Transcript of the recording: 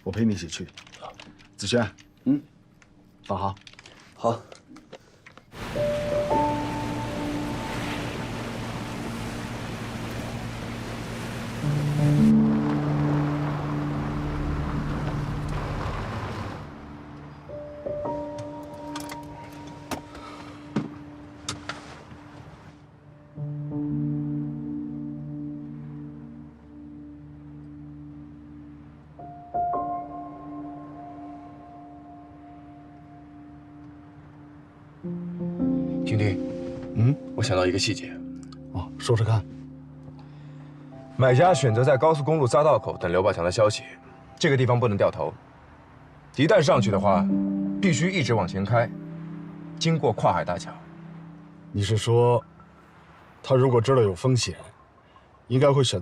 我陪你一起去。子轩，放好。好。婷婷，我想到一个细节。哦，说说看。买家选择在高速公路匝道口等刘宝强的消息，这个地方不能掉头。一旦上去的话，必须一直往前开，经过跨海大桥。你是说，他如果知道有风险，应该会选择